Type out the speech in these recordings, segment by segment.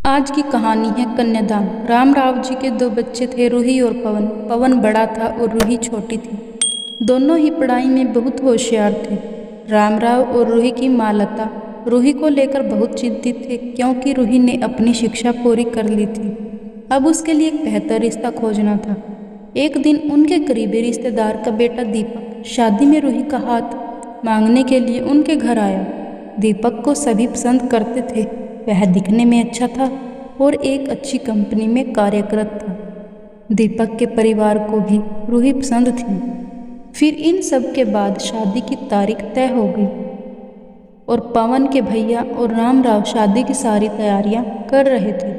आज की कहानी है कन्यादान। राम राव जी के दो बच्चे थे, रूही और पवन। पवन बड़ा था और रूही छोटी थी। दोनों ही पढ़ाई में बहुत होशियार थे। राम राव और रूही की माँ लता रूही को लेकर बहुत चिंतित थे, क्योंकि रूही ने अपनी शिक्षा पूरी कर ली थी। अब उसके लिए एक बेहतर रिश्ता खोजना था। एक दिन उनके करीबी रिश्तेदार का बेटा दीपक शादी में रूही का हाथ मांगने के लिए उनके घर आया। दीपक को सभी पसंद करते थे। वह दिखने में अच्छा था और एक अच्छी कंपनी में कार्यरत था। दीपक के परिवार को भी रूही पसंद थी। फिर इन सब के बाद शादी की तारीख तय हो गई और पवन के भैया और राम राव शादी की सारी तैयारियां कर रहे थे।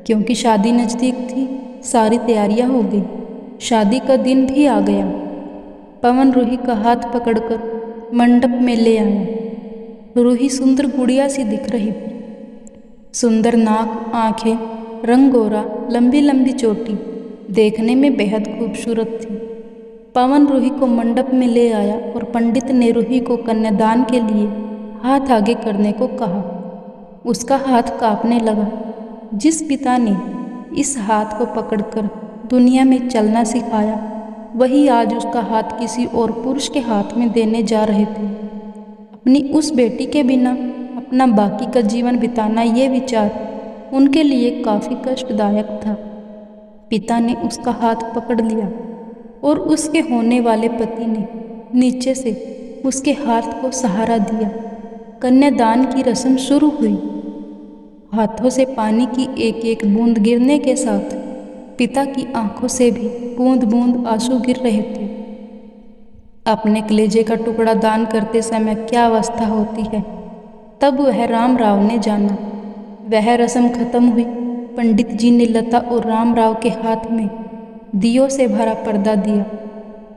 क्योंकि शादी नज़दीक थी, सारी तैयारियां हो गई। शादी का दिन भी आ गया। पवन रूही का हाथ पकड़कर मंडप में ले आया। रूही सुंदर गुड़िया सी दिख रही थी। सुंदर नाक, आंखें, रंग गोरा, लंबी लंबी चोटी, देखने में बेहद खूबसूरत थी। पवन रूही को मंडप में ले आया और पंडित ने रूही को कन्यादान के लिए हाथ आगे करने को कहा। उसका हाथ कांपने लगा। जिस पिता ने इस हाथ को पकड़कर दुनिया में चलना सिखाया, वही आज उसका हाथ किसी और पुरुष के हाथ में देने जा रहे थे। अपनी उस बेटी के बिना अपना बाकी का जीवन बिताना, ये विचार उनके लिए काफ़ी कष्टदायक था। पिता ने उसका हाथ पकड़ लिया और उसके होने वाले पति ने नीचे से उसके हाथ को सहारा दिया। कन्यादान की रस्म शुरू हुई। हाथों से पानी की एक एक बूंद गिरने के साथ पिता की आंखों से भी बूंद बूंद आंसू गिर रहे थे। अपने कलेजे का टुकड़ा दान करते समय क्या अवस्था होती है, तब वह राम राव ने जाना। वह रस्म खत्म हुई। पंडित जी ने लता और राम राव के हाथ में दियों से भरा पर्दा दिया।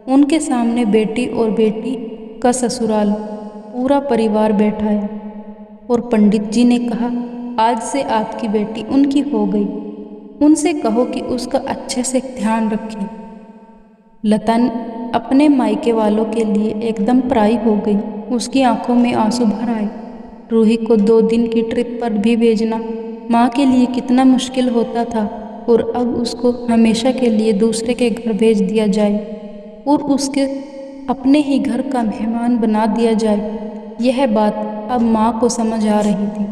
उनके सामने बेटी और बेटी का ससुराल पूरा परिवार बैठाया और पंडित जी ने कहा, आज से आपकी बेटी उनकी हो गई। उनसे कहो कि उसका अच्छे से ध्यान रखें। लता अपने मायके वालों के लिए एकदम पराई हो गई। उसकी आंखों में आंसू भर आए। रूही को 2 दिन की ट्रिप पर भी भेजना माँ के लिए कितना मुश्किल होता था, और अब उसको हमेशा के लिए दूसरे के घर भेज दिया जाए और उसके अपने ही घर का मेहमान बना दिया जाए। यह बात अब माँ को समझ आ रही थी।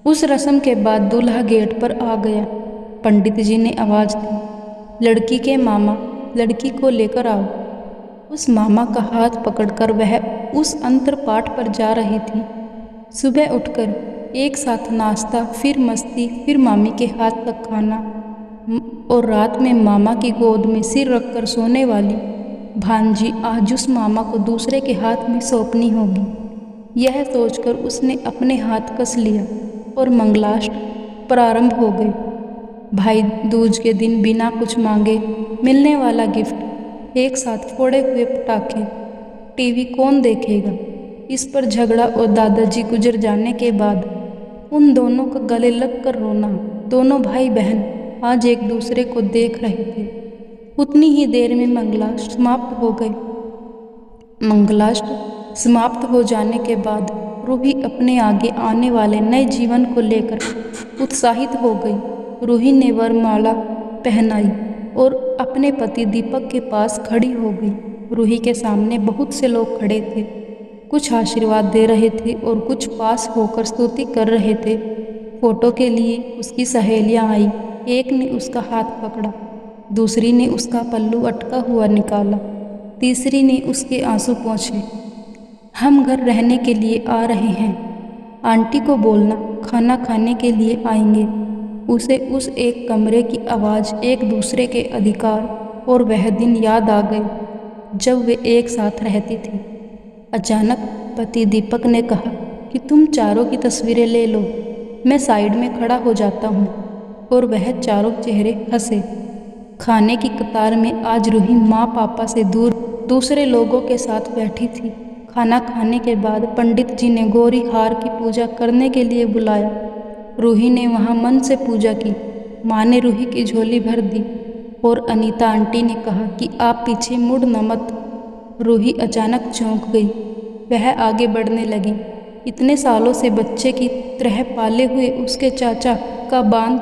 उस रस्म के बाद दूल्हा गेट पर आ गया। पंडित जी ने आवाज़ दी, लड़की के मामा लड़की को लेकर आओ। उस मामा का हाथ पकड़कर वह उस अंतरपाठ पर जा रही थी। सुबह उठकर एक साथ नाश्ता, फिर मस्ती, फिर मामी के हाथ का खाना, और रात में मामा की गोद में सिर रखकर सोने वाली भांजी आज उस मामा को दूसरे के हाथ में सौंपनी होगी। यह सोचकर उसने अपने हाथ कस लिया और मंगलाष्टक प्रारंभ हो गए। भाई दूज के दिन बिना कुछ मांगे मिलने वाला गिफ्ट, एक साथ फोड़े हुए पटाखे, टीवी कौन देखेगा, इस पर झगड़ा और दादाजी गुजर जाने के बाद उन दोनों का गले लग कर रोना। दोनों भाई बहन आज एक दूसरे को देख रहे थे। उतनी ही देर में मंगलाष्टक समाप्त हो गए। मंगलाष्टक समाप्त हो जाने के बाद रूही अपने आगे आने वाले नए जीवन को लेकर उत्साहित हो गई। रूही ने वरमाला पहनाई और अपने पति दीपक के पास खड़ी हो गई। रूही के सामने बहुत से लोग खड़े थे। कुछ आशीर्वाद दे रहे थे और कुछ पास होकर स्तुति कर रहे थे। फोटो के लिए उसकी सहेलियां आई। एक ने उसका हाथ पकड़ा, दूसरी ने उसका पल्लू अटका हुआ निकाला, तीसरी ने उसके आंसू पोंछे। हम घर रहने के लिए आ रहे हैं, आंटी को बोलना खाना खाने के लिए आएंगे। उसे उस एक कमरे की आवाज़, एक दूसरे के अधिकार और वह दिन याद आ गए जब वे एक साथ रहती थी। अचानक पति दीपक ने कहा कि तुम चारों की तस्वीरें ले लो, मैं साइड में खड़ा हो जाता हूँ। और वह चारों चेहरे हंसे। खाने की कतार में आज रूही माँ पापा से दूर दूसरे लोगों के साथ बैठी थी। खाना खाने के बाद पंडित जी ने गौरी हार की पूजा करने के लिए बुलाया। रूही ने वहाँ मन से पूजा की। माँ ने रूही की झोली भर दी और अनीता आंटी ने कहा कि आप पीछे मुड़ना मत। रूही अचानक चौंक गई। वह आगे बढ़ने लगी। इतने सालों से बच्चे की तरह पाले हुए उसके चाचा का बांध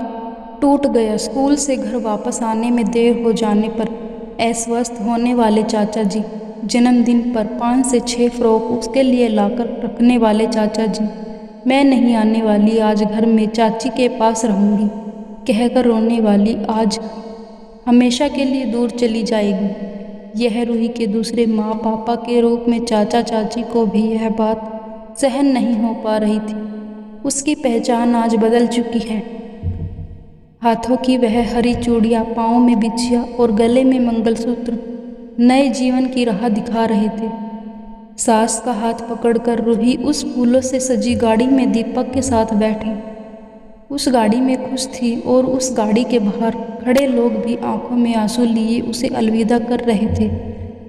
टूट गया। स्कूल से घर वापस आने में देर हो जाने पर अस्वस्थ होने वाले चाचा जी, जन्मदिन पर 5 से 6 फ्रॉक उसके लिए लाकर रखने वाले चाचा जी, मैं नहीं आने वाली आज घर में, चाची के पास रहूँगी कहकर रोने वाली आज हमेशा के लिए दूर चली जाएगी। यह रूही के दूसरे माँ पापा के रूप में चाचा चाची को भी यह बात सहन नहीं हो पा रही थी। उसकी पहचान आज बदल चुकी है। हाथों की वह हरी चूड़ियाँ, पाँव में बिछिया और गले में मंगलसूत्र नए जीवन की राह दिखा रहे थे। सास का हाथ पकड़कर रूही उस फूलों से सजी गाड़ी में दीपक के साथ बैठी। उस गाड़ी में खुश थी और उस गाड़ी के बाहर खड़े लोग भी आंखों में आंसू लिए उसे अलविदा कर रहे थे।